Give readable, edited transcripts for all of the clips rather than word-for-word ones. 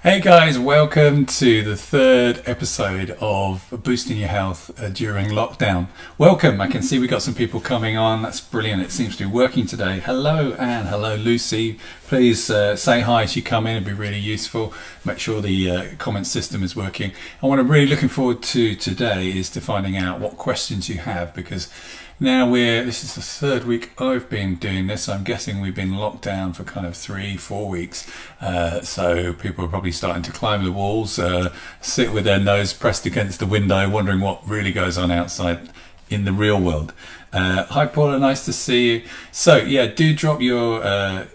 Hey guys, welcome to the third episode of Boosting Your Health during lockdown. Welcome, I can see we got some people coming on, that's brilliant, it seems to be working today. Hello Anne, hello Lucy, please say hi as you come in, it'd be really useful. Make sure the comment system is working. And what I'm really looking forward to today is to finding out what questions you have, because now this is the third week I've been doing this. I'm guessing we've been locked down for kind of 3-4 weeks. So people are probably starting to climb the walls, sit with their nose pressed against the window, wondering what really goes on outside in the real world. Hi Paula, nice to see you. So yeah, do drop your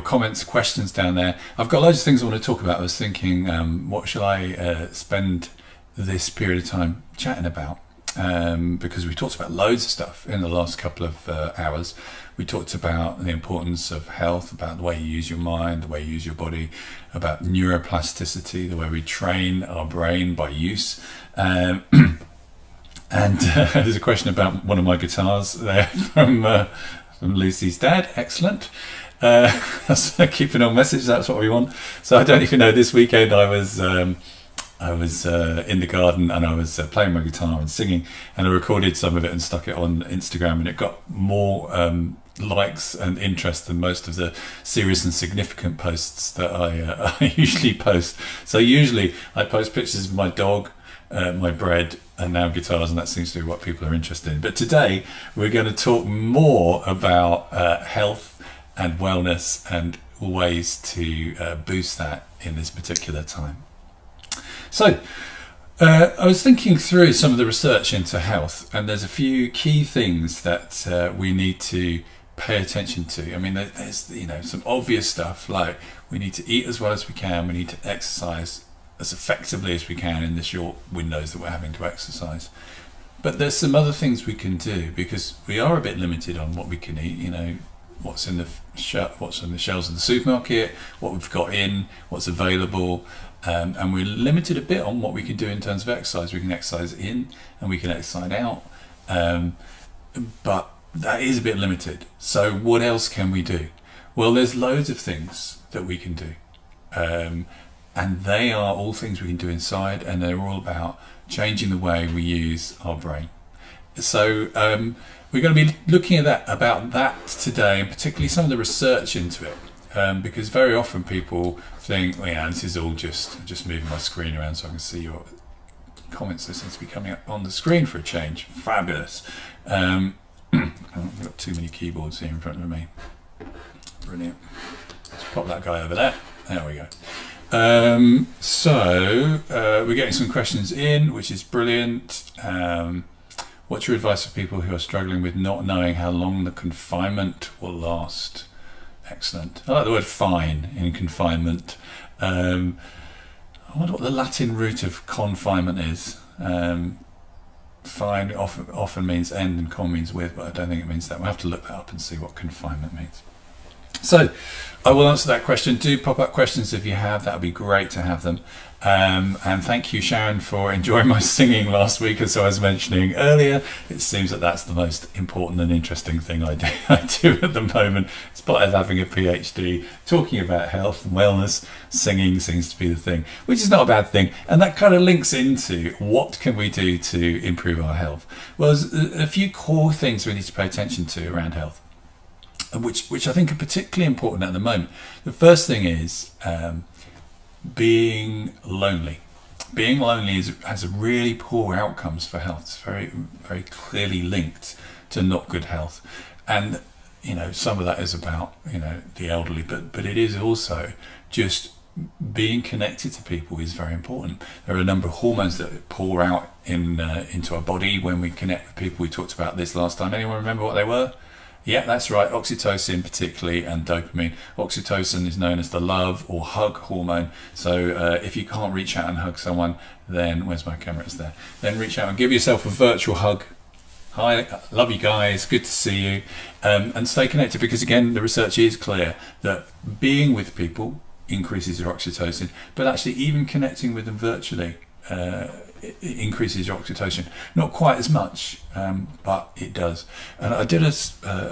comments, questions down there. I've got loads of things I want to talk about. I was thinking, what shall I spend this period of time chatting about? Because we talked about loads of stuff in the last couple of hours. We talked about the importance of health, about the way you use your mind, the way you use your body, about neuroplasticity, the way we train our brain by use. And there's a question about one of my guitars there from Lucy's dad. Excellent. That's keeping on message. That's what we want. So I don't even know. This weekend I was in the garden and I was playing my guitar and singing, and I recorded some of it and stuck it on Instagram, and it got more likes and interest than most of the serious and significant posts that I usually post. So usually I post pictures of my dog, my bread, and now guitars, and that seems to be what people are interested in. But today we're going to talk more about health and wellness and ways to boost that in this particular time. So, I was thinking through some of the research into health, and there's a few key things that we need to pay attention to. I mean, there's some obvious stuff like we need to eat as well as we can, we need to exercise as effectively as we can in the short windows that we're having to exercise. But there's some other things we can do, because we are a bit limited on what we can eat. What's in the shelves of the supermarket, what we've got in, what's available. And we're limited a bit on what we can do in terms of exercise. We can exercise in and we can exercise out, but that is a bit limited. So what else can we do? Well, there's loads of things that we can do, and they are all things we can do inside, and they're all about changing the way we use our brain. So we're going to be looking at about that today, and particularly some of the research into it. Because very often people think, well, yeah, this is all just moving my screen around so I can see your comments. They seem to be coming up on the screen for a change. Fabulous. I've got too many keyboards here in front of me. Brilliant. Let's pop that guy over there. There we go. So we're getting some questions in, which is brilliant. What's your advice for people who are struggling with not knowing how long the confinement will last? Excellent. I like the word fine in confinement. I wonder what the Latin root of confinement is. Fine often means end and con means with, but I don't think it means that. We'll have to look that up and see what confinement means. So I will answer that question. Do pop up questions if you have. That would be great to have them. And thank you, Sharon, for enjoying my singing last week. As I was mentioning earlier, it seems that that's the most important and interesting thing I do at the moment. In spite of having a PhD, talking about health and wellness, singing seems to be the thing, which is not a bad thing. And that kind of links into what can we do to improve our health. Well, there's a few core things we need to pay attention to around health, which I think are particularly important at the moment. The first thing is being lonely. Being lonely has a really poor outcomes for health. It's very, very clearly linked to not good health. And, some of that is about, the elderly, but it is also just being connected to people is very important. There are a number of hormones that pour out into our body when we connect with people. We talked about this last time. Anyone remember what they were? Yeah, that's right. Oxytocin particularly, and dopamine. Oxytocin is known as the love or hug hormone. So if you can't reach out and hug someone, then where's my camera? It's there. Then reach out and give yourself a virtual hug. Hi, love you guys. Good to see you. And stay connected, because again, the research is clear that being with people increases your oxytocin, but actually even connecting with them virtually it increases your oxytocin. Not quite as much, but it does. And I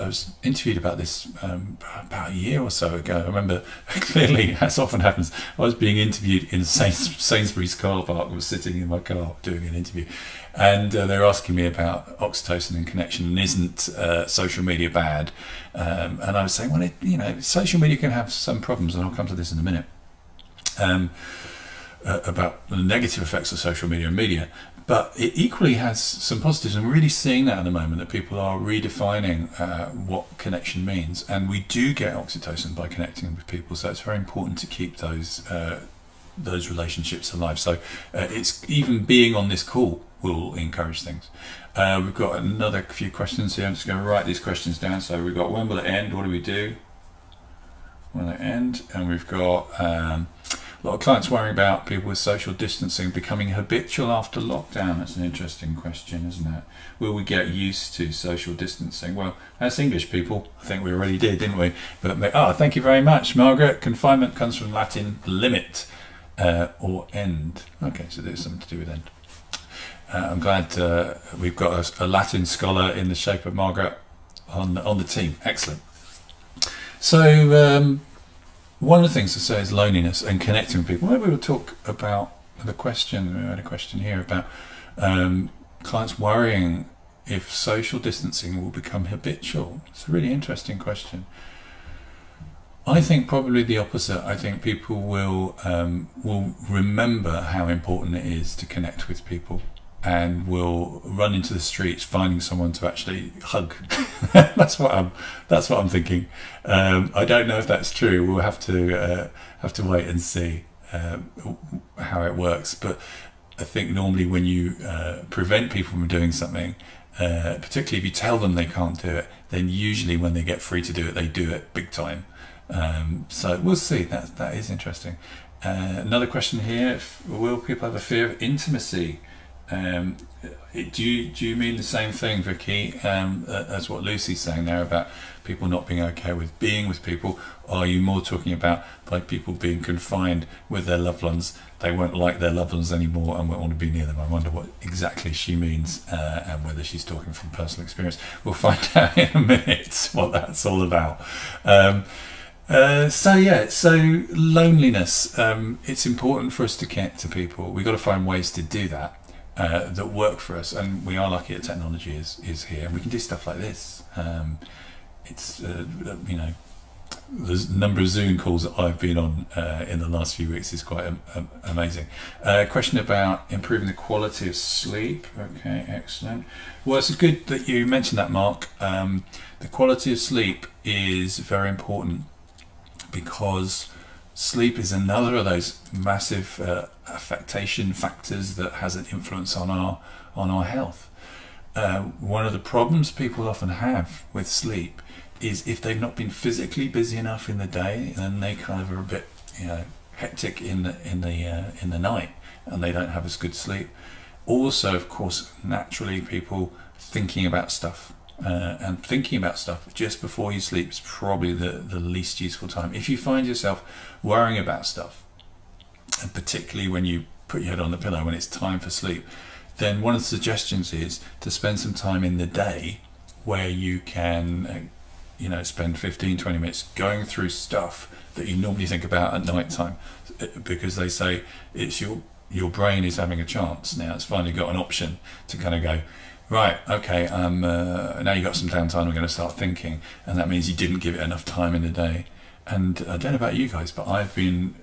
was interviewed about this about a year or so ago. I remember clearly, as often happens, I was being interviewed in Sainsbury's car park. I was sitting in my car doing an interview, and they were asking me about oxytocin and connection, and isn't social media bad? And I was saying, well, social media can have some problems, and I'll come to this in a minute. About the negative effects of social media and media, but it equally has some positives, and we're really seeing that at the moment, that people are redefining what connection means, and we do get oxytocin by connecting with people, so it's very important to keep those relationships alive. So it's even being on this call will encourage things. We've got another few questions here. I'm just going to write these questions down. So we've got, when will it end? What do we do? When will it end? And we've got a lot of clients worrying about people with social distancing becoming habitual after lockdown. That's an interesting question, isn't it? Will we get used to social distancing? Well, as English people, I think we already did, didn't we? But thank you very much, Margaret. Confinement comes from Latin limit or end. Okay, so there's something to do with end. I'm glad we've got a Latin scholar in the shape of Margaret on the team. Excellent. So one of the things to say is loneliness and connecting with people. Maybe we'll talk about the question. We had a question here about clients worrying if social distancing will become habitual. It's a really interesting question. I think probably the opposite. I think people will remember how important it is to connect with people, and will run into the streets finding someone to actually hug. That's what I'm thinking. I don't know if that's true. We'll have to wait and see how it works. But I think normally when you prevent people from doing something, particularly if you tell them they can't do it, then usually when they get free to do it, they do it big time. So we'll see. That is interesting. Another question here: will people have a fear of intimacy? Do you mean the same thing, Vicky, as what Lucy's saying there about people not being okay with being with people? Or are you more talking about by people being confined with their loved ones, they won't like their loved ones anymore and won't want to be near them? I wonder what exactly she means, and whether she's talking from personal experience. We'll find out in a minute what that's all about. So loneliness, it's important for us to connect to people. We've got to find ways to do that that work for us, and we are lucky that technology is here, and we can do stuff like this. It's the number of Zoom calls that I've been on in the last few weeks is quite amazing. Question about improving the quality of sleep. Okay, excellent. Well, it's good that you mentioned that, Mark. The quality of sleep is very important, because sleep is another of those massive affectation factors that has an influence on our health. One of the problems people often have with sleep is if they've not been physically busy enough in the day, then they kind of are a bit hectic in the night, and they don't have as good sleep. Also, of course, naturally, people thinking about stuff. And thinking about stuff just before you sleep is probably the least useful time. If you find yourself worrying about stuff, and particularly when you put your head on the pillow when it's time for sleep, then one of the suggestions is to spend some time in the day where you can spend 15-20 minutes going through stuff that you normally think about at night time, because they say it's your brain is having a chance now. It's finally got an option to kind of go, right, okay, now you've got some downtime, we're going to start thinking, and that means you didn't give it enough time in the day. And I don't know about you guys, but I've been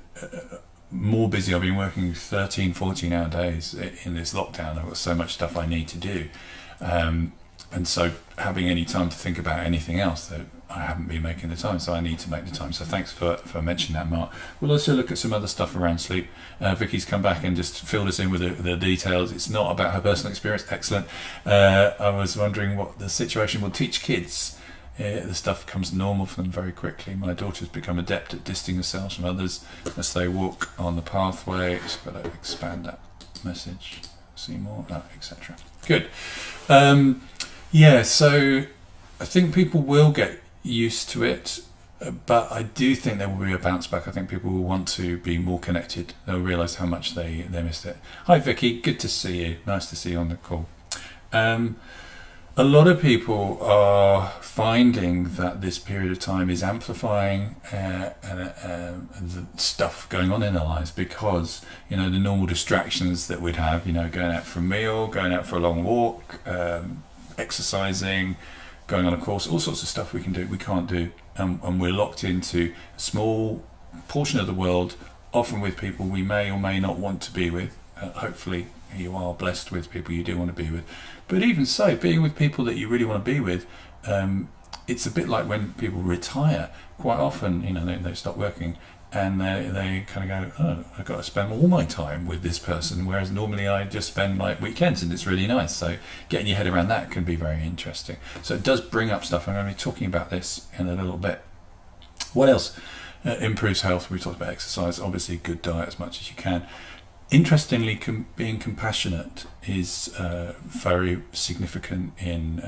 more busy. I've been working 13, 14-hour days in this lockdown. I've got so much stuff I need to do. And so having any time to think about anything else, that I haven't been making the time, so I need to make the time. So thanks for mentioning that, Mark. We'll also look at some other stuff around sleep. Vicky's come back and just filled us in with the details. It's not about her personal experience. Excellent. I was wondering what the situation will teach kids. The stuff becomes normal for them very quickly. My daughter's become adept at distancing herself from others as they walk on the pathway. Just got to expand that message. See more, etc. Good. So I think people will get used to it. But I do think there will be a bounce back. I think people will want to be more connected. They'll realise how much they missed it. Hi Vicky, good to see you. Nice to see you on the call. A lot of people are finding that this period of time is amplifying the stuff going on in their lives, because the normal distractions that we'd have, going out for a meal, going out for a long walk, exercising, going on a course, all sorts of stuff we can't do, and we're locked into a small portion of the world, often with people we may or may not want to be with. Hopefully you are blessed with people you do want to be with, but even so, being with people that you really want to be with, it's a bit like when people retire. Quite often, they stop working and they kind of go, oh, I've got to spend all my time with this person, whereas normally I just spend my weekends, and it's really nice. So getting your head around that can be very interesting. So it does bring up stuff. I'm going to be talking about this in a little bit. What else improves health? We talked about exercise, obviously good diet as much as you can. Interestingly, being compassionate is very significant in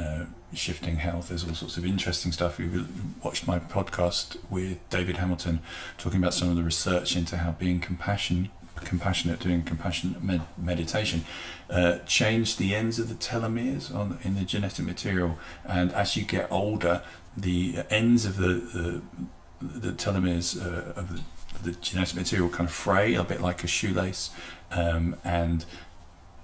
shifting health. There's all sorts of interesting stuff. You watched my podcast with David Hamilton talking about some of the research into how being compassionate, doing compassionate meditation, changed the ends of the telomeres in the genetic material. And as you get older, the ends of the telomeres of the genetic material kind of fray, a bit like a shoelace, and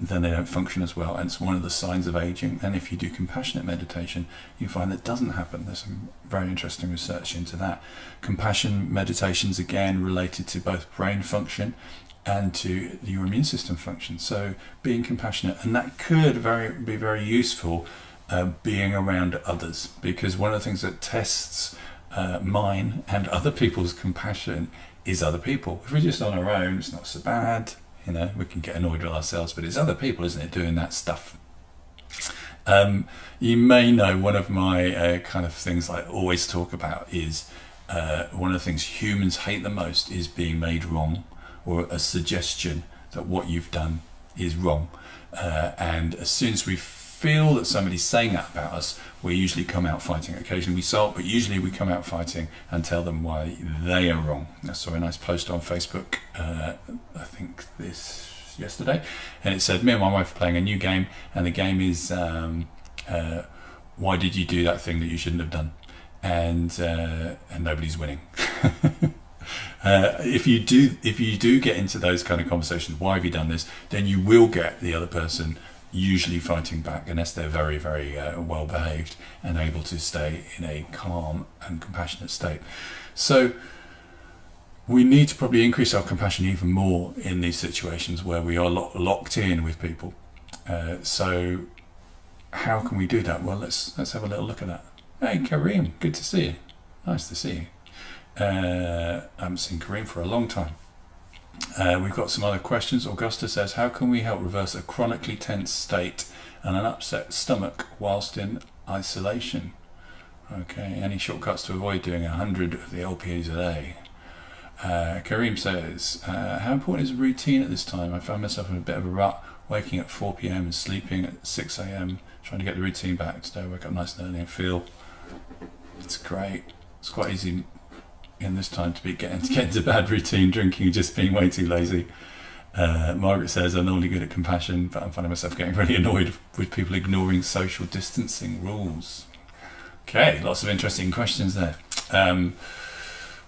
then they don't function as well, and it's one of the signs of aging. And if you do compassionate meditation, you find that doesn't happen. There's some very interesting research into that. Compassion meditations, again, related to both brain function and to your immune system function. So being compassionate, and that could be very useful being around others, because one of the things that tests mine and other people's compassion is other people. If we're just on our own, it's not so bad. We can get annoyed with ourselves, but it's other people, isn't it, doing that stuff. You may know one of my kind of things I always talk about is one of the things humans hate the most is being made wrong, or a suggestion that what you've done is wrong. And as soon as we feel that somebody's saying that about us, we usually come out fighting. Occasionally we sulk, but usually we come out fighting and tell them why they are wrong. I saw a nice post on Facebook, I think this yesterday, and it said, me and my wife are playing a new game, and the game is why did you do that thing that you shouldn't have done? And nobody's winning. If you do get into those kind of conversations, why have you done this, then you will get the other person usually fighting back, unless they're very, very well behaved and able to stay in a calm and compassionate state. So we need to probably increase our compassion even more in these situations where we are locked in with people. So how can we do that? Well, let's have a little look at that. Hey Kareem, good to see you. Nice to see you. I haven't seen Kareem for a long time. We've got some other questions. Augusta says, how can we help reverse a chronically tense state and an upset stomach whilst in isolation? Okay, any shortcuts to avoid doing 100 of the LPAs a day? Kareem says, how important is routine at this time? I found myself in a bit of a rut, waking at 4 p.m. and sleeping at 6 a.m, trying to get the routine back. Today I woke up nice and early and feel it's great. It's quite easy in this time to be getting into bad routine, drinking, just being way too lazy. Margaret says, I'm normally good at compassion, but I'm finding myself getting really annoyed with people ignoring social distancing rules. Okay, lots of interesting questions there.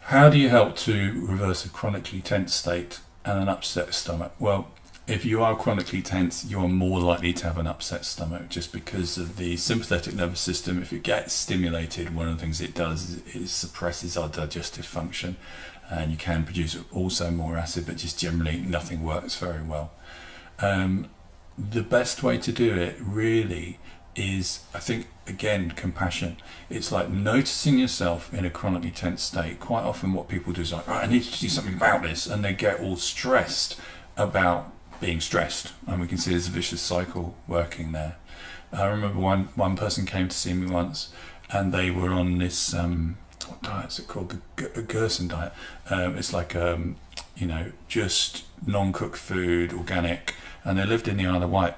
How do you help to reverse a chronically tense state and an upset stomach? Well, if you are chronically tense, you are more likely to have an upset stomach, just because of the sympathetic nervous system. If it gets stimulated, one of the things it does is it suppresses our digestive function, and you can produce also more acid, but just generally nothing works very well. The best way to do it really is, I think, again, compassion. It's like noticing yourself in a chronically tense state. Quite often what people do is like, right, I need to do something about this, and they get all stressed about being stressed, and we can see there's a vicious cycle working there. I remember one person came to see me once, and they were on this what diet is it called? The Gerson diet. It's like just non-cooked food, organic, and they lived in the Isle of Wight.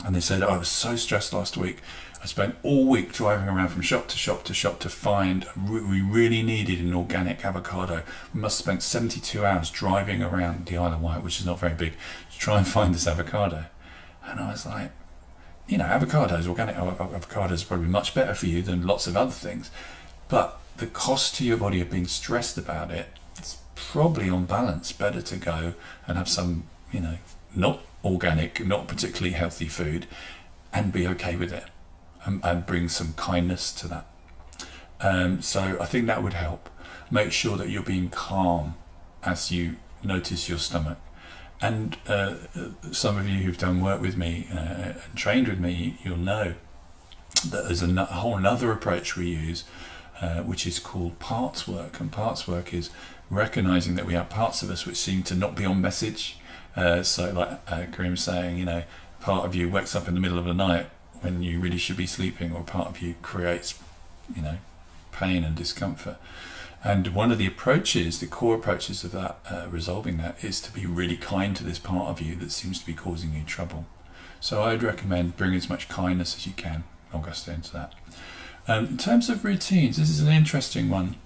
And they said, I was so stressed last week. I spent all week driving around from shop to shop to shop to find, we really needed an organic avocado. We must have spent 72 hours driving around the Isle of Wight, which is not very big, to try and find this avocado. And I was like, avocados, organic avocados are probably much better for you than lots of other things. But the cost to your body of being stressed about it, it's probably on balance better to go and have some, not organic, not particularly healthy food, and be okay with it, and bring some kindness to that. So I think that would help. Make sure that you're being calm as you notice your stomach. And some of you who've done work with me and trained with me, you'll know that there's a whole another approach we use, which is called parts work. And parts work is recognizing that we have parts of us which seem to not be on message. So like Karim's saying, part of you wakes up in the middle of the night when you really should be sleeping, or part of you creates, pain and discomfort. And one of the approaches, the core approaches of that, resolving that, is to be really kind to this part of you that seems to be causing you trouble. So I'd recommend bring as much kindness as you can. I'll go straight into that. In terms of routines, this is an interesting one.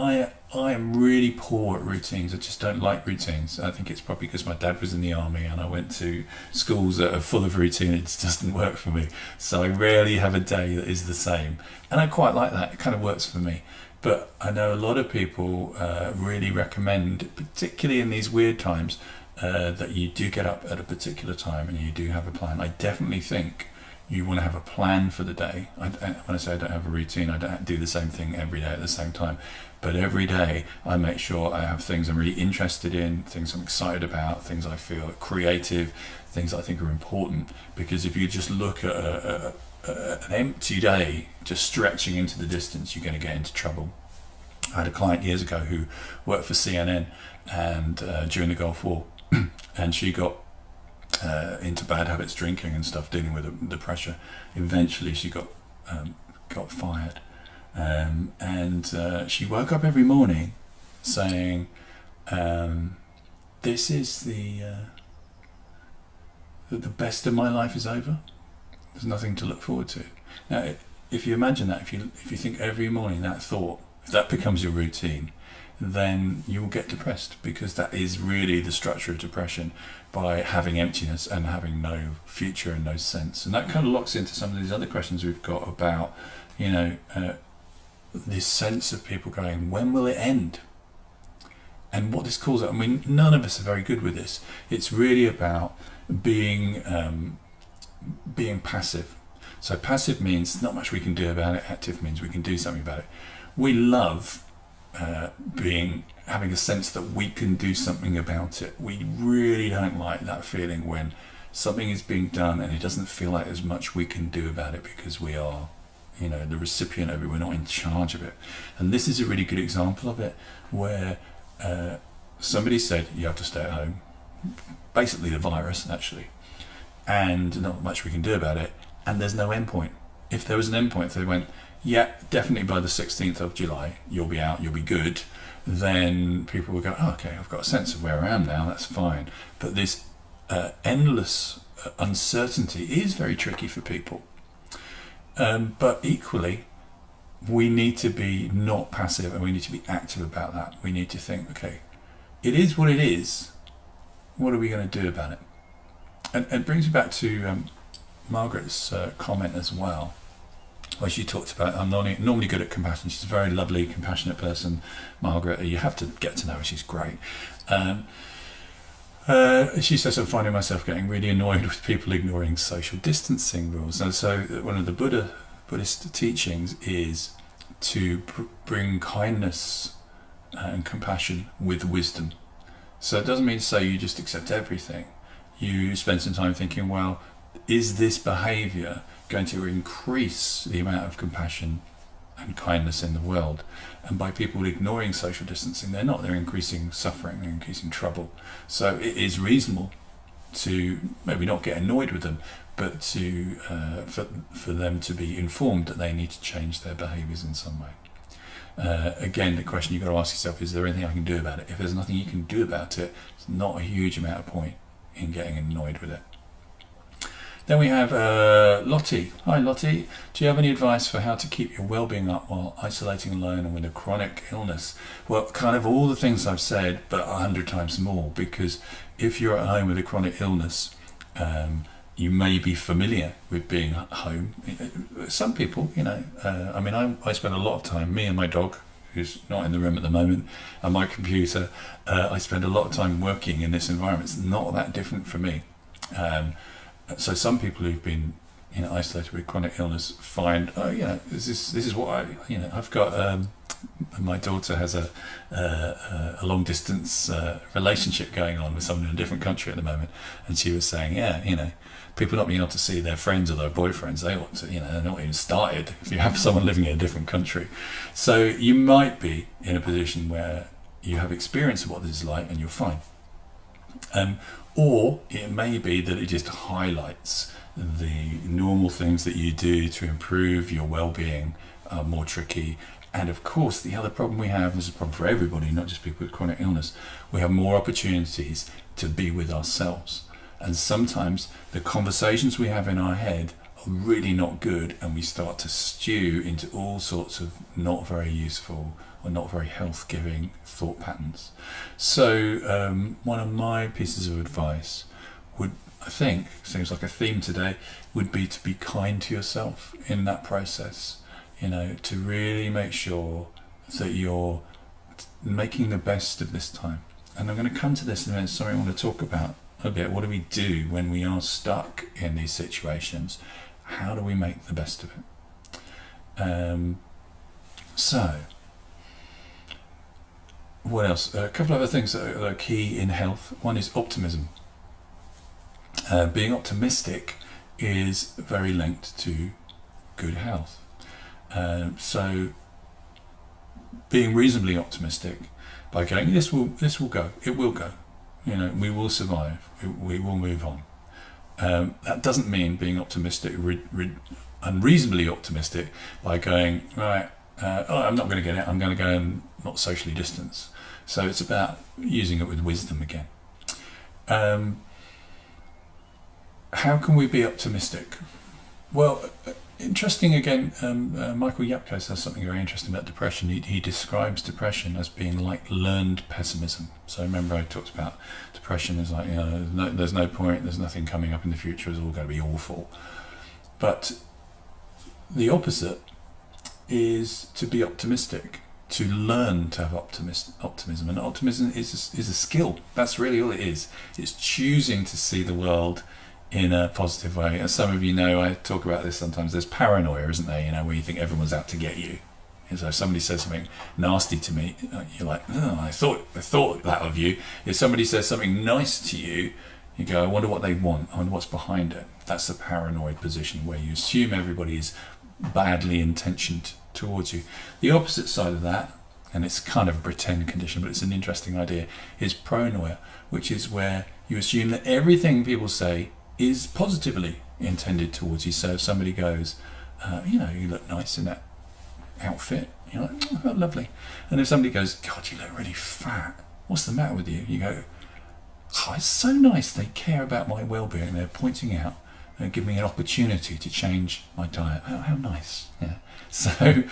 I am really poor at routines. I just don't like routines. I think it's probably because my dad was in the army and I went to schools that are full of routine. It just doesn't work for me. So I rarely have a day that is the same. And I quite like that. It kind of works for me. But I know a lot of people really recommend, particularly in these weird times, that you do get up at a particular time and you do have a plan. I definitely think you want to have a plan for the day. When I say I don't have a routine, I don't do the same thing every day at the same time. But every day I make sure I have things I'm really interested in, things I'm excited about, things I feel creative, things I think are important. Because if you just look at an empty day, just stretching into the distance, you're going to get into trouble. I had a client years ago who worked for CNN and during the Gulf War, and she got into bad habits, drinking and stuff, dealing with the pressure. Eventually she got fired, and she woke up every morning saying, this is the best of my life is over. There's nothing to look forward to. Now if you imagine that, if you think every morning that thought, if that becomes your routine, then you will get depressed, because that is really the structure of depression, by having emptiness and having no future and no sense. And that kind of locks into some of these other questions we've got about, this sense of people going, when will it end? And what this calls it, I mean, none of us are very good with this. It's really about being passive. So passive means not much we can do about it. Active means we can do something about it. We love having a sense that we can do something about it. We really don't like that feeling when something is being done and it doesn't feel like there's much we can do about it, because we are, the recipient of it. We're not in charge of it. And this is a really good example of it, where somebody said you have to stay at home, basically the virus actually, and not much we can do about it, and there's no endpoint. If there was an endpoint, if they went, yeah, definitely by the 16th of July, you'll be out, you'll be good, then people would go, oh, okay, I've got a sense of where I am now, that's fine. But this endless uncertainty is very tricky for people. But equally, we need to be not passive, and we need to be active about that. We need to think, okay, it is what it is. What are we going to do about it? And it brings me back to Margaret's comment as well, where she talked about, I'm normally good at compassion. She's a very lovely, compassionate person, Margaret. You have to get to know her. She's great. She says, I'm finding myself getting really annoyed with people ignoring social distancing rules. And so one of the Buddhist teachings is to bring kindness and compassion with wisdom. So it doesn't mean to say you just accept everything. You spend some time thinking, well, is this behaviour going to increase the amount of compassion and kindness in the world? And by people ignoring social distancing, they're not. They're increasing suffering, they're increasing trouble. So it is reasonable to maybe not get annoyed with them, but to for them to be informed that they need to change their behaviours in some way. Again, the question you've got to ask yourself, is there anything I can do about it? If there's nothing you can do about it, it's not a huge amount of point in getting annoyed with it. Then we have Lottie. Hi Lottie, do you have any advice for how to keep your well-being up while isolating alone and with a chronic illness? Well, kind of all the things I've said, but 100 times more, because if you're at home with a chronic illness, you may be familiar with being at home. Some people, I spend a lot of time, me and my dog, who's not in the room at the moment, and my computer, I spend a lot of time working in this environment. It's not that different for me. So some people who've been isolated with chronic illness find, this is what I've got. My daughter has a long distance relationship going on with someone in a different country at the moment, and she was saying, people not being able to see their friends or their boyfriends, they want to, they're not even started if you have someone living in a different country. So you might be in a position where you have experience of what this is like and you're fine. Or it may be that it just highlights the normal things that you do to improve your well-being are more tricky. And of course, the other problem we have, this is a problem for everybody, not just people with chronic illness, we have more opportunities to be with ourselves. And sometimes the conversations we have in our head are really not good, and we start to stew into all sorts of not very useful or not very health-giving thought patterns. So one of my pieces of advice would, I think, seems like a theme today, would be to be kind to yourself in that process. To really make sure that you're making the best of this time. And I'm going to come to this in a minute, something I want to talk about a bit. What do we do when we are stuck in these situations? How do we make the best of it? So, what else? A couple of other things that are key in health. One is optimism. Being optimistic is very linked to good health. So being reasonably optimistic by going, this will go, it will go, we will survive, we will move on. That doesn't mean being optimistic, unreasonably optimistic by going, right, I'm not going to get it, I'm going to go and not socially distance. So it's about using it with wisdom again. How can we be optimistic? Well, interesting again, Michael Yapko says something very interesting about depression. He describes depression as being like learned pessimism. So remember I talked about depression as like, there's no point, there's nothing coming up in the future, it's all going to be awful. But the opposite is to be optimistic, to learn to have optimism. And optimism is a skill. That's really all it is. It's choosing to see the world in a positive way. As some of you know, I talk about this sometimes. There's paranoia, isn't there? Where you think everyone's out to get you. And so if somebody says something nasty to me, you're like, I thought that of you. If somebody says something nice to you, you go, I wonder what they want. I wonder what's behind it. That's the paranoid position where you assume everybody is badly intentioned towards you. The opposite side of that, and it's kind of a pretend condition, but it's an interesting idea, is pronoia, which is where you assume that everything people say is positively intended towards you. So if somebody goes, you look nice in that outfit, you're like, oh, lovely. And if somebody goes, God, you look really fat, what's the matter with you? You go, oh, it's so nice, they care about my well-being, they're pointing out, they're giving me an opportunity to change my diet. Oh, how nice. Yeah. So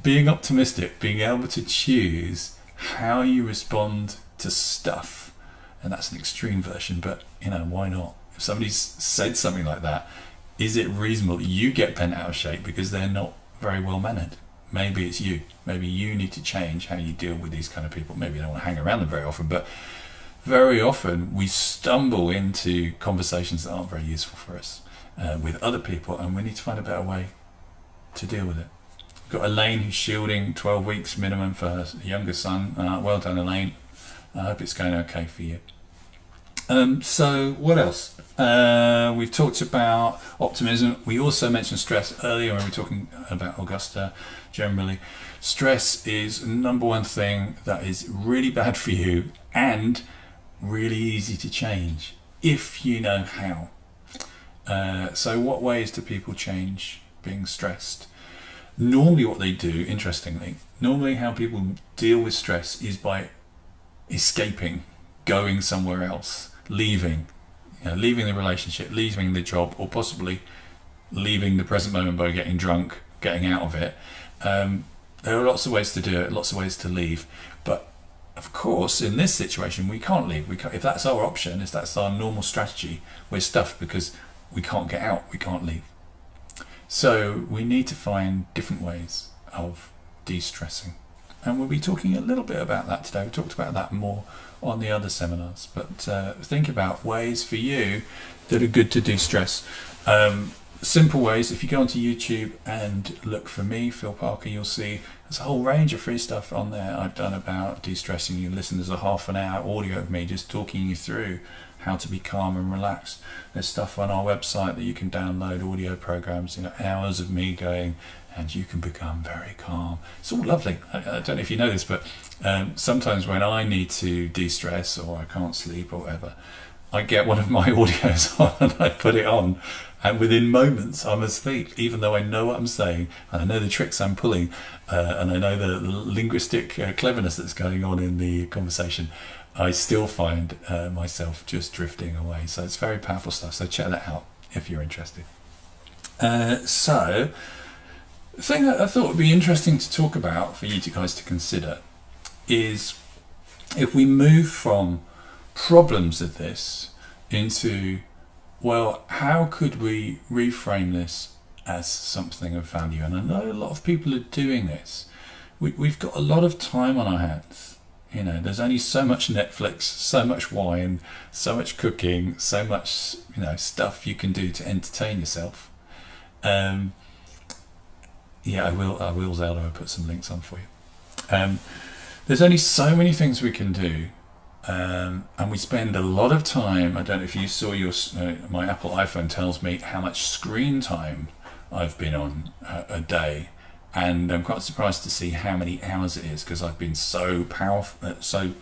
being optimistic, being able to choose how you respond to stuff, and that's an extreme version, but why not? If somebody's said something like that, is it reasonable that you get bent out of shape because they're not very well mannered? Maybe it's you. Maybe you need to change how you deal with these kind of people. Maybe you don't want to hang around them very often, but very often we stumble into conversations that aren't very useful for us with other people, and we need to find a better way to deal with it. We've got Elaine who's shielding 12 weeks minimum for her younger son. Well done, Elaine. I hope it's going okay for you. So what else? We've talked about optimism. We also mentioned stress earlier when we were talking about Augusta generally. Stress is number one thing that is really bad for you and really easy to change if you know how. So what ways do people change being stressed? Normally what they do, interestingly, how people deal with stress is by escaping, going somewhere else, leaving, leaving the relationship, leaving the job, or possibly leaving the present moment by getting drunk, getting out of it. There are lots of ways to do it, lots of ways to leave. But of course, in this situation, we can't leave. If that's our option, if that's our normal strategy, we're stuffed because we can't get out, we can't leave. So we need to find different ways of de-stressing. And we'll be talking a little bit about that today. We talked about that more on the other seminars. But think about ways for you that are good to de-stress. Simple ways. If you go onto YouTube and look for me, Phil Parker, you'll see there's a whole range of free stuff on there I've done about de-stressing. You listen, there's a half an hour audio of me just talking you through how to be calm and relaxed. There's stuff on our website that you can download, audio programs, hours of me going, and you can become very calm. It's all lovely. I don't know if you know this, but sometimes when I need to de-stress or I can't sleep or whatever, I get one of my audios on and I put it on, and within moments I'm asleep, even though I know what I'm saying and I know the tricks I'm pulling and I know the linguistic cleverness that's going on in the conversation. I still find myself just drifting away. So it's very powerful stuff. So check that out if you're interested. So the thing that I thought would be interesting to talk about for you guys to consider is if we move from problems of this into, well, how could we reframe this as something of value? And I know a lot of people are doing this. We've got a lot of time on our hands. There's only so much Netflix, so much wine, so much cooking, so much stuff you can do to entertain yourself. I will Zelda. I'll put some links on for you. There's only so many things we can do, and we spend a lot of time. I don't know if you saw my Apple iPhone tells me how much screen time I've been on a day. And I'm quite surprised to see how many hours it is, because I've been so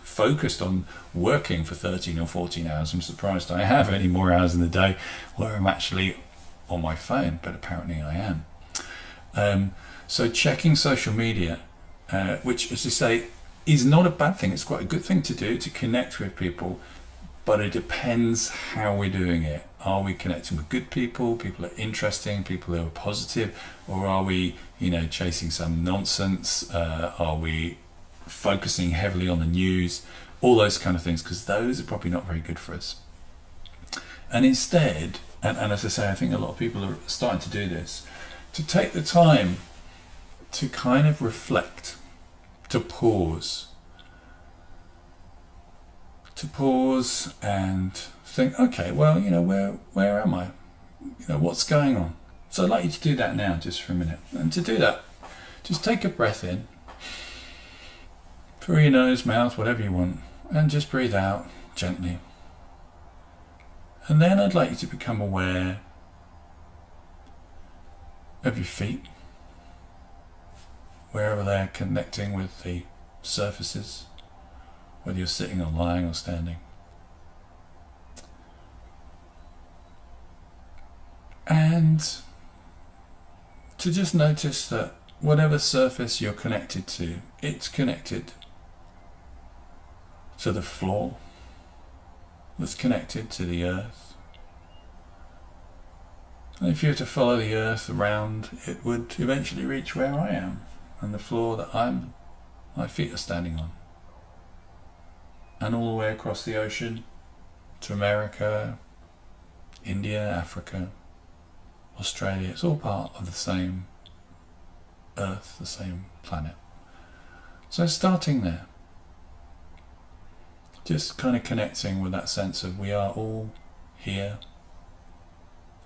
focused on working for 13 or 14 hours. I'm surprised I have any more hours in the day where I'm actually on my phone, but apparently I am. So checking social media, which, as I say, is not a bad thing. It's quite a good thing to do to connect with people, but it depends how we're doing it. Are we connecting with good people that are interesting, people who are positive, or are we, chasing some nonsense? Are we focusing heavily on the news? All those kind of things, because those are probably not very good for us. And instead, and as I say, I think a lot of people are starting to do this, to take the time to kind of reflect, to pause and think, okay, well, where am I? What's going on? So I'd like you to do that now, just for a minute. And to do that, just take a breath in through your nose, mouth, whatever you want, and just breathe out gently. And then I'd like you to become aware of your feet, wherever they're connecting with the surfaces, whether you're sitting or lying or standing. And to just notice that whatever surface you're connected to, it's connected to the floor, that's connected to the earth. And if you were to follow the earth around, it would eventually reach where I am and the floor that my feet are standing on. And all the way across the ocean to America, India, Africa, Australia. It's all part of the same earth, the same planet. So starting there, just kind of connecting with that sense of we are all here,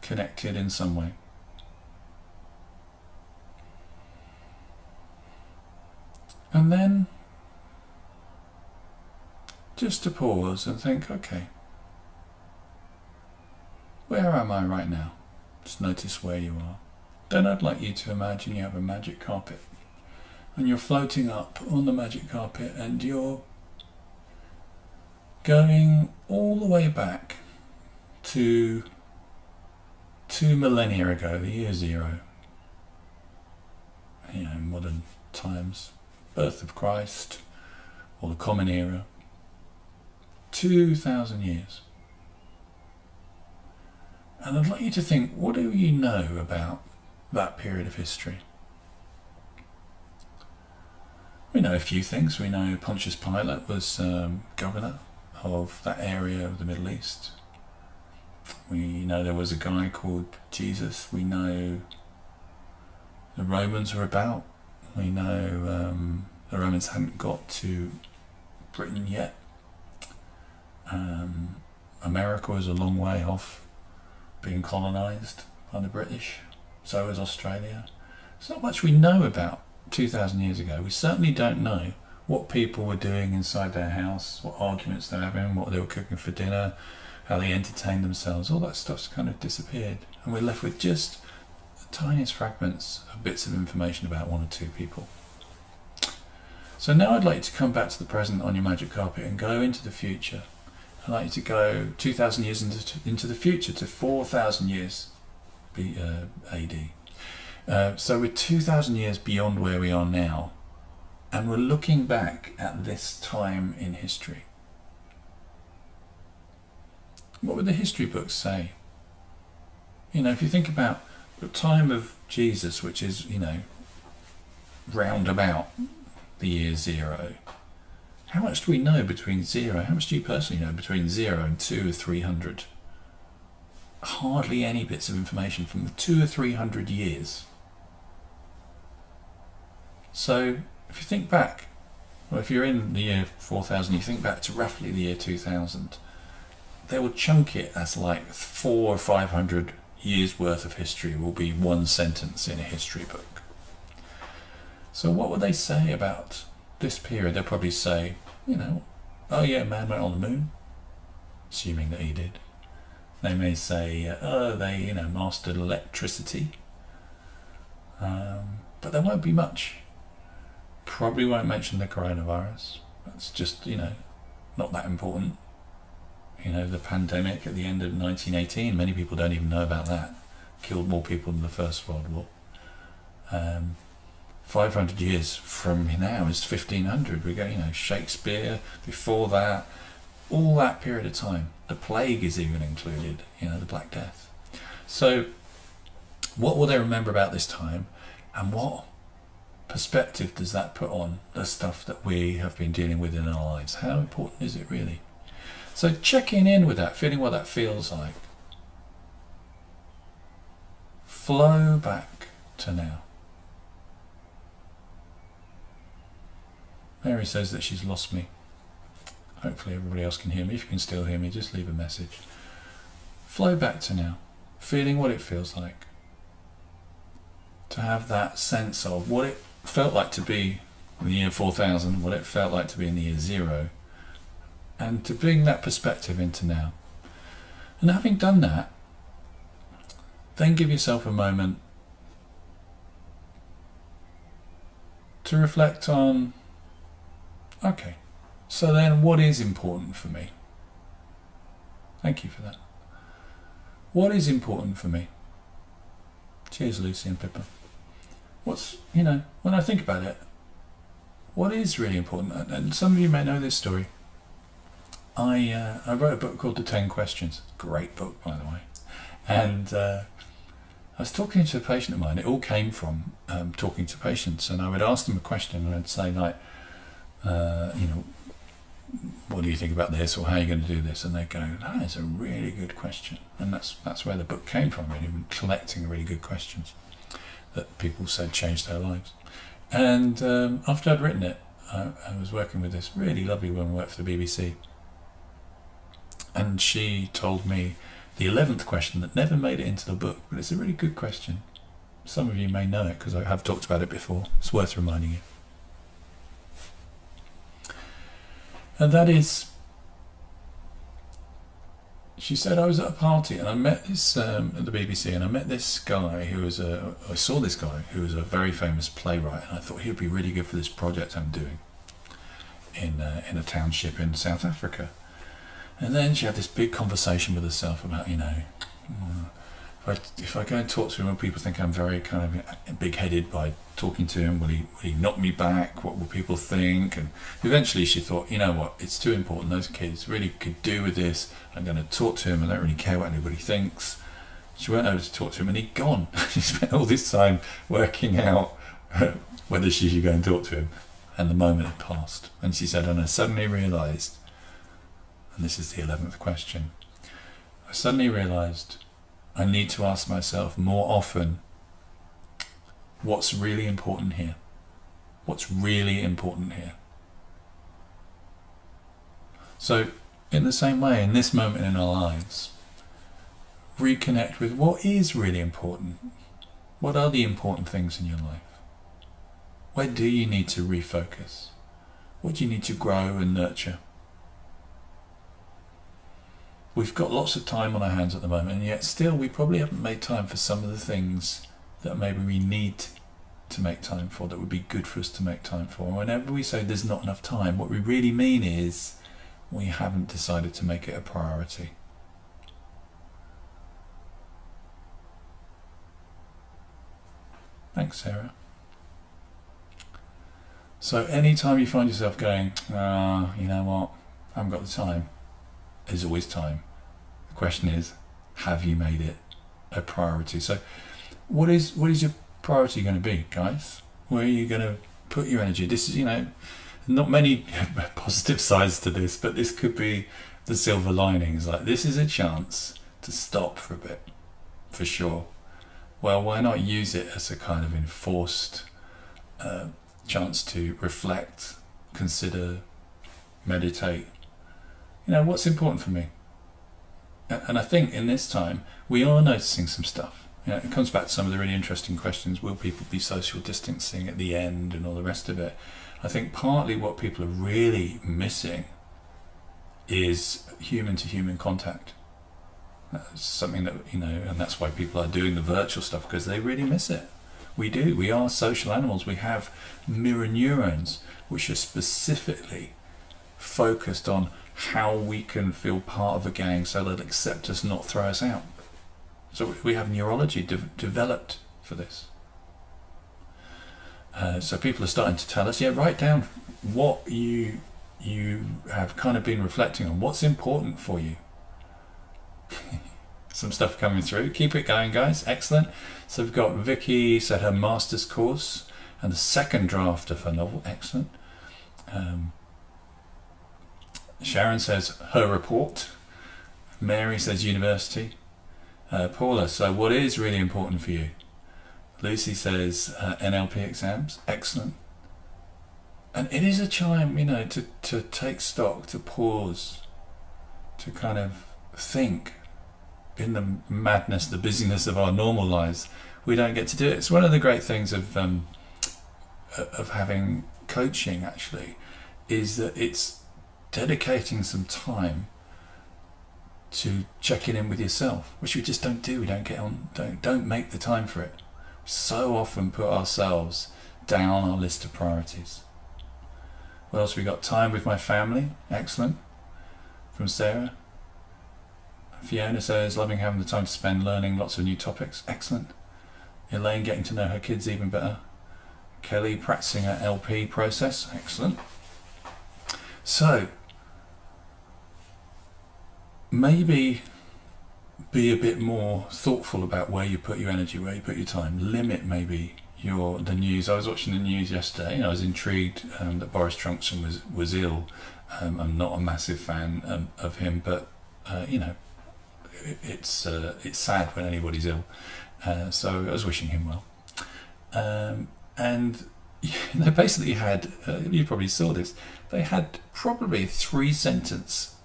connected in some way. And then just to pause and think, okay, where am I right now? Just notice where you are. Then I'd like you to imagine you have a magic carpet and you're floating up on the magic carpet and you're going all the way back to 2 millennia ago, the year 0. Modern times, birth of Christ, or the Common Era. 2,000 years. And I'd like you to think, what do you know about that period of history? We know a few things. We know Pontius Pilate was governor of that area of the Middle East. We know there was a guy called Jesus. We know the Romans were about. We know the Romans hadn't got to Britain yet. America was a long way off being colonised by the British. So was Australia. There's not much we know about 2,000 years ago. We certainly don't know what people were doing inside their house, what arguments they were having, what they were cooking for dinner, how they entertained themselves. All that stuff's kind of disappeared, and we're left with just the tiniest fragments of bits of information about one or two people. So now I'd like you to come back to the present on your magic carpet and go into the future. I'd like you to go 2,000 years into the future to 4,000 years AD. So we're 2,000 years beyond where we are now, and we're looking back at this time in history. What would the history books say? You know, if you think about the time of Jesus, which is, round about the year 0, how much do we know between 0? How much do you personally know between 0 and 2 or 300? Hardly any bits of information from the 200 or 300 years. So if you think back, well, if you're in the year 4000, you think back to roughly the year 2000, they will chunk it as like 400 or 500 years worth of history will be one sentence in a history book. So what would they say about this period? They'll probably say, oh yeah, man went on the moon, assuming that he did. They may say, they mastered electricity, but there won't be much. Probably won't mention the coronavirus. That's just not that important. The pandemic at the end of 1918, many people don't even know about that. Killed more people than the First World War. 500 years from now is 1500. We go, Shakespeare, before that, all that period of time. The plague is even included, the Black Death. So what will they remember about this time, and what perspective does that put on the stuff that we have been dealing with in our lives? How important is it really? So checking in with that, feeling what that feels like. Flow back to now. Mary says that she's lost me. Hopefully everybody else can hear me. If you can still hear me, just leave a message. Flow back to now, feeling what it feels like. To have that sense of what it felt like to be in the year 4000, what it felt like to be in the year 0, and to bring that perspective into now. And having done that, then give yourself a moment to reflect on, okay, so then what is important for me? Thank you for that. What is important for me? Cheers, Lucy and Pippa. What's, when I think about it, what is really important? And some of you may know this story. I wrote a book called The 10 Questions. Great book, by the way. And I was talking to a patient of mine. It all came from talking to patients. And I would ask them a question, and I'd say, like, what do you think about this, or how are you going to do this? And they'd go, that is a really good question. And that's where the book came from, really, collecting really good questions that people said changed their lives. And after I'd written it, I was working with this really lovely woman who worked for the BBC. And she told me the 11th question that never made it into the book, but it's a really good question. Some of you may know it because I have talked about it before. It's worth reminding you. And that is, she said, I was at a party and I met this, at the BBC, and I met this guy who was I saw this guy who was a very famous playwright, and I thought he would be really good for this project I'm doing in a township in South Africa. And then she had this big conversation with herself about, if I go and talk to him, will people think I'm very kind of big-headed by talking to him? Will he knock me back? What will people think? And eventually she thought, you know what, it's too important. Those kids really could do with this. I'm going to talk to him. I don't really care what anybody thinks. She weren't able to talk to him, and he'd gone. She spent all this time working out whether she should go and talk to him, and the moment had passed. And she said, and I suddenly realised, and this is the 11th question, I suddenly realised I need to ask myself more often, what's really important here? What's really important here? So, in the same way, in this moment in our lives, reconnect with what is really important. What are the important things in your life? Where do you need to refocus? What do you need to grow and nurture? We've got lots of time on our hands at the moment, and yet still we probably haven't made time for some of the things that maybe we need to make time for, that would be good for us to make time for. And whenever we say there's not enough time, what we really mean is we haven't decided to make it a priority. Thanks, Sarah. So anytime you find yourself going, you know what, I haven't got the time, there's always time. The question is, have you made it a priority? So what is your priority going to be, guys? Where are you going to put your energy? This is, not many positive sides to this, but this could be the silver linings. Like, this is a chance to stop for a bit, for sure. Well, why not use it as a kind of enforced chance to reflect, consider, meditate. What's important for me? And I think in this time, we are noticing some stuff. It comes back to some of the really interesting questions. Will people be social distancing at the end and all the rest of it? I think partly what people are really missing is human-to-human contact. That's something that, and that's why people are doing the virtual stuff, because they really miss it. We do. We are social animals. We have mirror neurons, which are specifically focused on how we can feel part of a gang so they'll accept us, not throw us out. So we have neurology developed for this. So people are starting to tell us, write down what you have kind of been reflecting on. What's important for you? Some stuff coming through. Keep it going, guys. Excellent. So we've got Vicky said her master's course and the second draft of her novel. Excellent. Sharon says her report. Mary says university. Paula, so what is really important for you? Lucy says NLP exams. Excellent. And it is a time, to take stock, to pause, to kind of think. In the madness, the busyness of our normal lives, we don't get to do it. It's one of the great things of having coaching, actually, is that it's dedicating some time to checking in with yourself, which we just don't do. We don't get on, don't make the time for it. We so often put ourselves down our list of priorities. What else we got? Time with my family. Excellent. From Sarah. Fiona says, loving having the time to spend learning lots of new topics. Excellent. Elaine getting to know her kids even better. Kelly practicing her LP process. Excellent. So, maybe be a bit more thoughtful about where you put your energy, where you put your time. Limit maybe the news. I was watching the news yesterday and I was intrigued that Boris Johnson was ill. I'm not a massive fan of him, but it's sad when anybody's ill, so I was wishing him well, and they basically had you probably saw this, they had probably a 3-sentence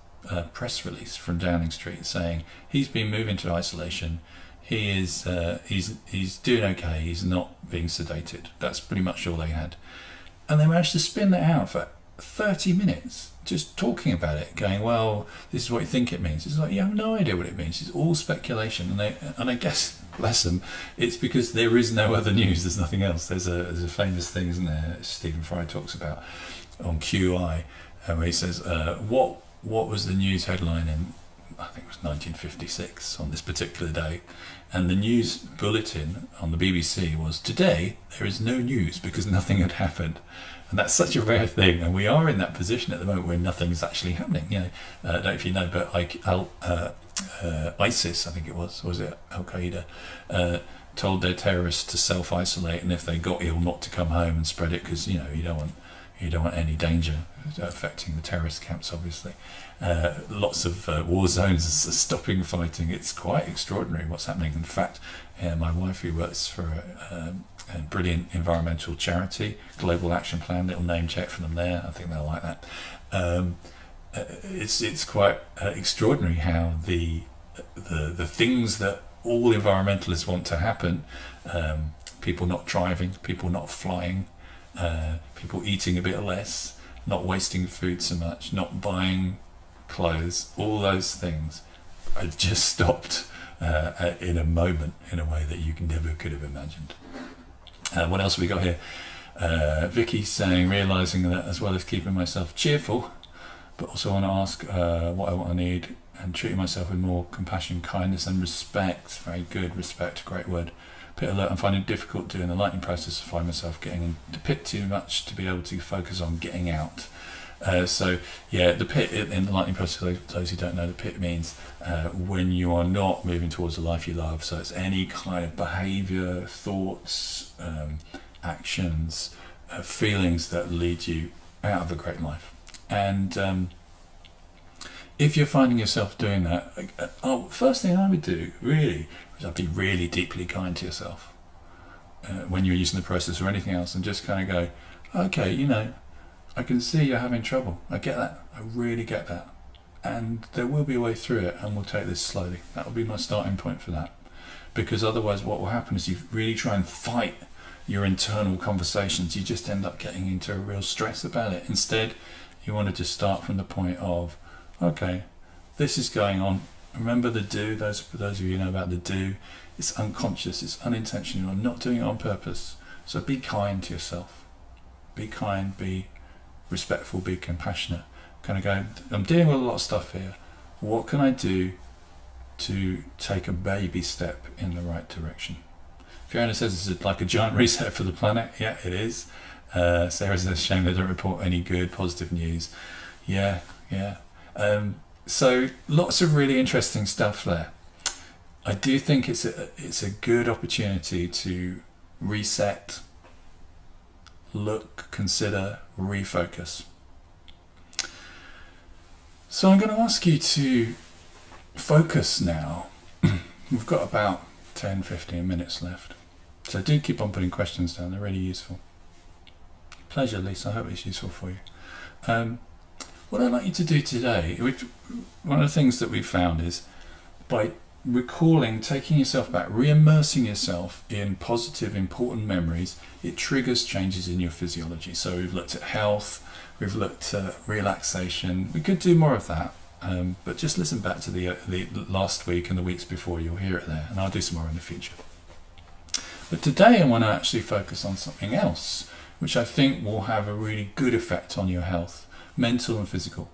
press release from Downing Street saying he's been moved into isolation, he is he's doing okay, he's not being sedated. That's pretty much all they had, and they managed to spin that out for 30 minutes just talking about it, going, well, this is what you think it means. It's like, you have no idea what it means. It's all speculation. And I guess, bless them, it's because there is no other news. There's nothing else. There's a famous thing, isn't there, Stephen Fry talks about on QI, where he says, what was the news headline in, I think it was 1956 on this particular day, and the news bulletin on the BBC was, today there is no news because nothing had happened. And that's such a rare thing, and we are in that position at the moment where nothing is actually happening. I don't know if you know, but ISIS, I think it was it Al Qaeda, told their terrorists to self-isolate, and if they got ill, not to come home and spread it, because you don't want any danger affecting the terrorist camps. Obviously, lots of war zones are stopping fighting. It's quite extraordinary what's happening. In fact, my wife, who works for a brilliant environmental charity, Global Action Plan, little name check for them there. I think they'll like that. It's quite extraordinary how the things that all environmentalists want to happen, people not driving, people not flying, people eating a bit less, not wasting food so much, not buying clothes, all those things have just stopped in a moment, in a way that you never could have imagined. What else have we got here? Vicky saying, realising that as well as keeping myself cheerful, but also want to ask what I want to need, and treating myself with more compassion, kindness and respect. Very good, respect, great word. Pit alert, I'm finding it difficult during the lightning process to find myself getting in the pit too much to be able to focus on getting out. So yeah, the pit in the lightning process, those who don't know, the pit means when you are not moving towards the life you love. So it's any kind of behaviour, thoughts, actions, feelings that lead you out of a great life. And if you're finding yourself doing that, first thing I would do really is I'd be really deeply kind to yourself when you're using the process or anything else, and just kind of go, okay, I can see you're having trouble. I get that. I really get that. And there will be a way through it, and we'll take this slowly. That will be my starting point for that. Because otherwise what will happen is you really try and fight your internal conversations. You just end up getting into a real stress about it. Instead, you want to just start from the point of, okay, this is going on. Remember the do. Those of you who know about the do. It's unconscious. It's unintentional. I'm not doing it on purpose. So be kind to yourself. Be kind. Be respectful. Be compassionate. Kind of go, I'm dealing with a lot of stuff here. What can I do to take a baby step in the right direction? Fiona says it's like a giant reset for the planet. Yeah, it is. Sarah says it's a shame they don't report any good, positive news. Yeah. So lots of really interesting stuff there. I do think it's a good opportunity to reset, look, consider, refocus. So I'm going to ask you to focus now. We've got about 10-15 minutes left. So do keep on putting questions down, they're really useful. Pleasure, Lisa, I hope it's useful for you. What I'd like you to do today, one of the things that we've found is by recalling, taking yourself back, re-immersing yourself in positive, important memories, it triggers changes in your physiology. So we've looked at health, we've looked at relaxation. We could do more of that, but just listen back to the last week and the weeks before, you'll hear it there, and I'll do some more in the future. But today I want to actually focus on something else, which I think will have a really good effect on your health, mental and physical.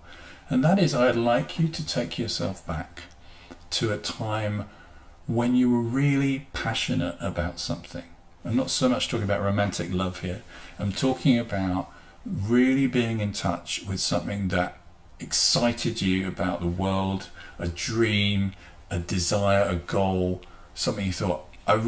And that is, I'd like you to take yourself back to a time when you were really passionate about something. I'm not so much talking about romantic love here. I'm talking about really being in touch with something that excited you about the world, a dream, a desire, a goal, something you thought, I'm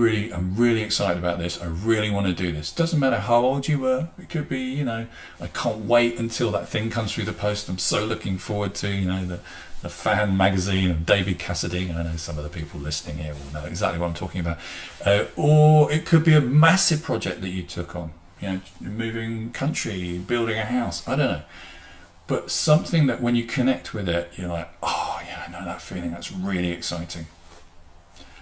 really excited about this. I really want to do this. Doesn't matter how old you were. It could be, I can't wait until that thing comes through the post. I'm so looking forward to, the fan magazine of David Cassidy. I know some of the people listening here will know exactly what I'm talking about. Or it could be a massive project that you took on, moving country, building a house. I don't know. But something that when you connect with it, you're like, oh yeah, I know that feeling. That's really exciting.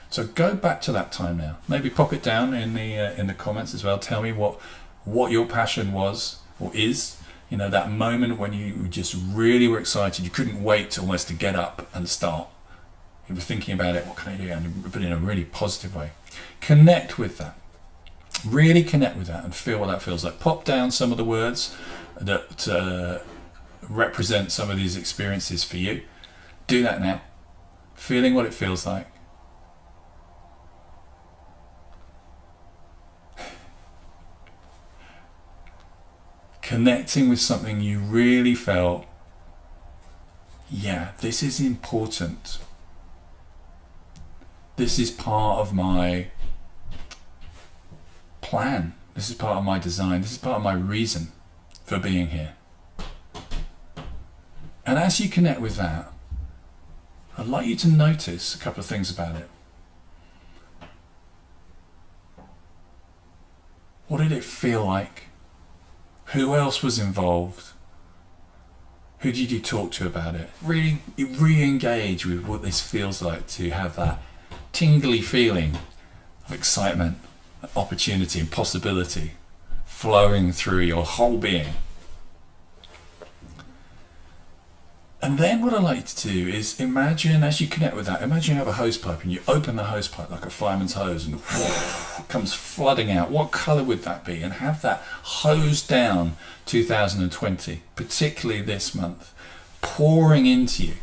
So go back to that time now. Maybe pop it down in the comments as well. Tell me what your passion was or is. That moment when you just really were excited. You couldn't wait almost to get up and start. You were thinking about it. What can I do? But in a really positive way. Connect with that. Really connect with that and feel what that feels like. Pop down some of the words that represent some of these experiences for you. Do that now. Feeling what it feels like. Connecting with something you really felt, yeah, this is important. This is part of my plan. This is part of my design. This is part of my reason for being here. And as you connect with that, I'd like you to notice a couple of things about it. What did it feel like? Who else was involved? Who did you talk to about it? Really re-engage with what this feels like, to have that tingly feeling of excitement, opportunity and possibility flowing through your whole being. And then what I like to do is imagine, as you connect with that, imagine you have a hose pipe and you open the hose pipe like a fireman's hose and it comes flooding out. What colour would that be? And have that hose down 2020, particularly this month, pouring into you,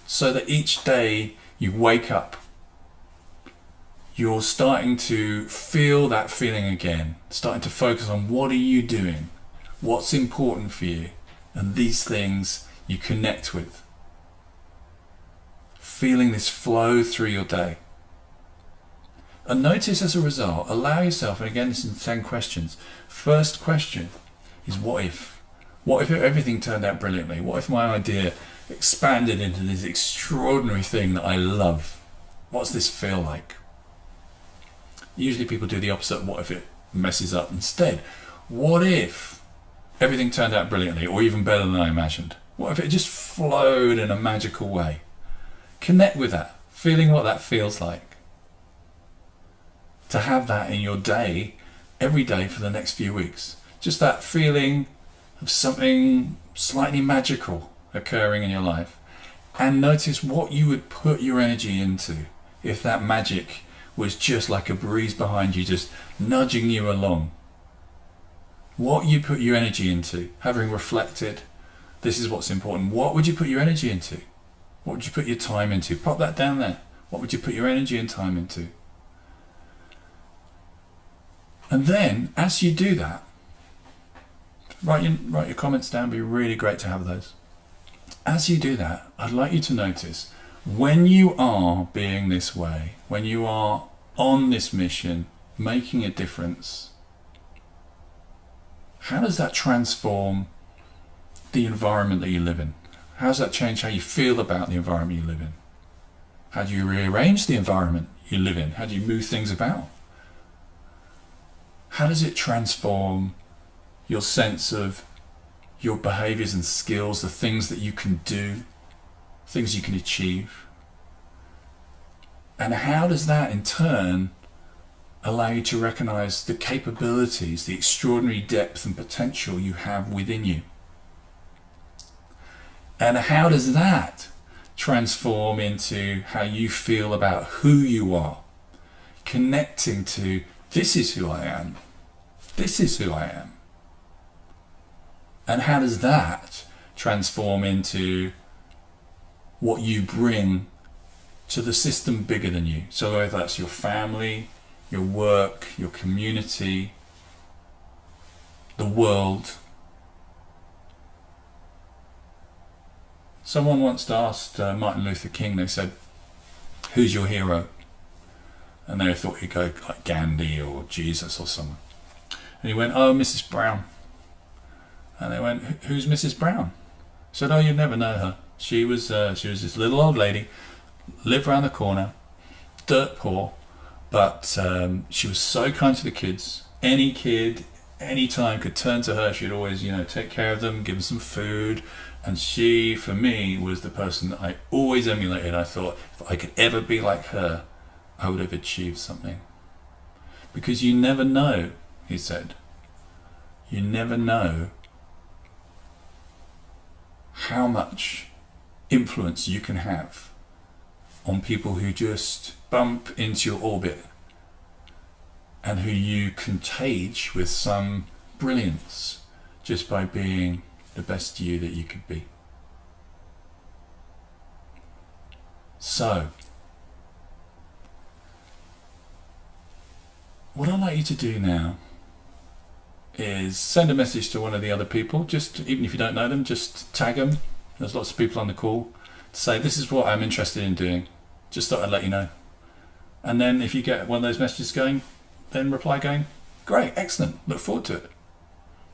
so that each day you wake up, you're starting to feel that feeling again, starting to focus on what are you doing, what's important for you, and these things you connect with. Feeling this flow through your day. And notice as a result, allow yourself, and again this is 10 questions. First question is what if? What if everything turned out brilliantly? What if my idea expanded into this extraordinary thing that I love? What's this feel like? Usually people do the opposite. What if it messes up instead? What if everything turned out brilliantly, or even better than I imagined? What if it just flowed in a magical way? Connect with that, feeling what that feels like. To have that in your day, every day for the next few weeks. Just that feeling of something slightly magical occurring in your life. And notice what you would put your energy into if that magic was just like a breeze behind you, just nudging you along. What you put your energy into, having reflected, this is what's important. What would you put your energy into? What would you put your time into? Pop that down there. What would you put your energy and time into? And then, as you do that, write your comments down. It'd be really great to have those. As you do that, I'd like you to notice when you are being this way, when you are on this mission, making a difference, how does that transform the environment that you live in? How does that change how you feel about the environment you live in? How do you rearrange the environment you live in? How do you move things about? How does it transform your sense of your behaviors and skills, the things that you can do, things you can achieve? And how does that in turn allow you to recognize the capabilities, the extraordinary depth and potential you have within you? And how does that transform into how you feel about who you are? Connecting to, this is who I am. This is who I am. And how does that transform into what you bring to the system bigger than you? So whether that's your family, your work, your community, the world. Someone once asked Martin Luther King, they said, who's your hero? And they thought he'd go like Gandhi or Jesus or someone. And he went, oh, Mrs. Brown. And they went, who's Mrs. Brown? He said, oh, you'd never know her. She was this little old lady, lived around the corner, dirt poor, but she was so kind to the kids. Any kid, any time could turn to her. She'd always, take care of them, give them some food. And she, for me, was the person that I always emulated. I thought, if I could ever be like her, I would have achieved something. Because you never know, he said. You never know how much influence you can have on people who just bump into your orbit and who you contage with some brilliance just by being the best you that you could be. So, what I'd like you to do now is send a message to one of the other people, just even if you don't know them, just tag them. There's lots of people on the call to say, this is what I'm interested in doing. Just thought I'd let you know. And then if you get one of those messages going, then reply going, great, excellent, look forward to it.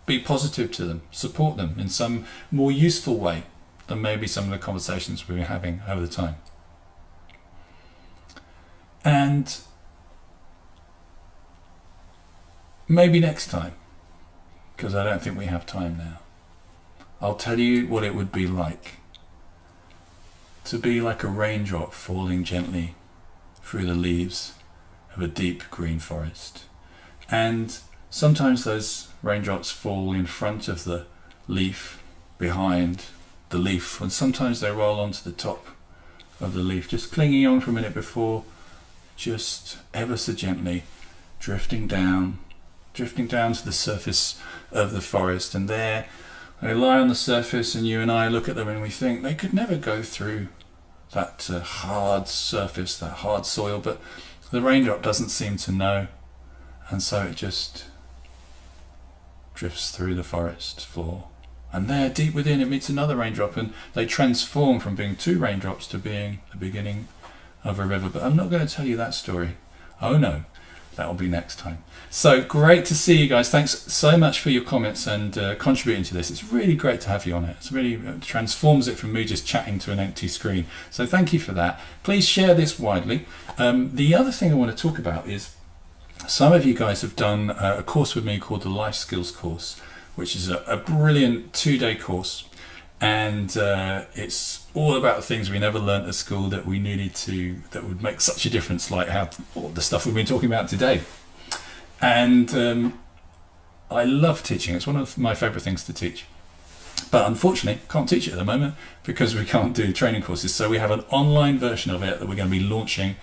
Be positive to them, support them in some more useful way than maybe some of the conversations we were having over the time. And maybe next time, because I don't think we have time now, I'll tell you what it would be like to be like a raindrop falling gently through the leaves of a deep green forest. And sometimes those raindrops fall in front of the leaf, behind the leaf, and sometimes they roll onto the top of the leaf, just clinging on for a minute before just ever so gently drifting down to the surface of the forest. And there they lie on the surface, and you and I look at them and we think they could never go through that hard surface, that hard soil, but the raindrop doesn't seem to know, and so it just drifts through the forest floor. And there, deep within, it meets another raindrop, and they transform from being two raindrops to being the beginning of a river. But I'm not going to tell you that story. Oh no, that will be next time. So great to see you guys. Thanks so much for your comments and contributing to this. It's really great to have you on it. It's really transforms it from me just chatting to an empty screen. So thank you for that. Please share this widely. The other thing I want to talk about is some of you guys have done a course with me called the Life Skills course, which is a brilliant 2-day course. And it's all about the things we never learnt at school that we needed to, that would make such a difference, like how all the stuff we've been talking about today. And I love teaching. It's one of my favourite things to teach. But unfortunately, can't teach it at the moment because we can't do training courses. So we have an online version of it that we're going to be launching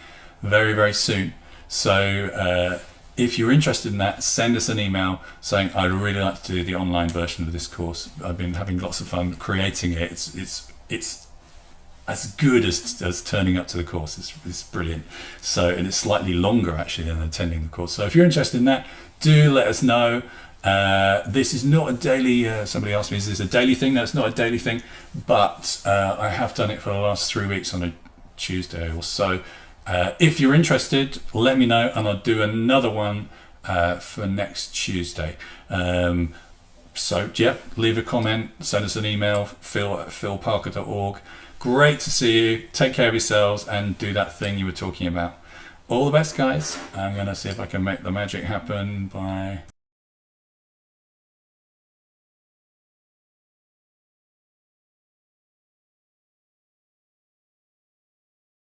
very, very soon. So if you're interested in that, send us an email saying, I'd really like to do the online version of this course. I've been having lots of fun creating it. It's as good as turning up to the course. It's brilliant. So, and it's slightly longer actually than attending the course. So if you're interested in that, do let us know. This is not a daily, somebody asked me, is this a daily thing? No, it's not a daily thing, but I have done it for the last 3 weeks on a Tuesday or so. If you're interested, let me know, and I'll do another one for next Tuesday. So yeah, leave a comment, send us an email, phil@philparker.org. Great to see you. Take care of yourselves and do that thing you were talking about. All the best, guys. I'm going to see if I can make the magic happen. Bye.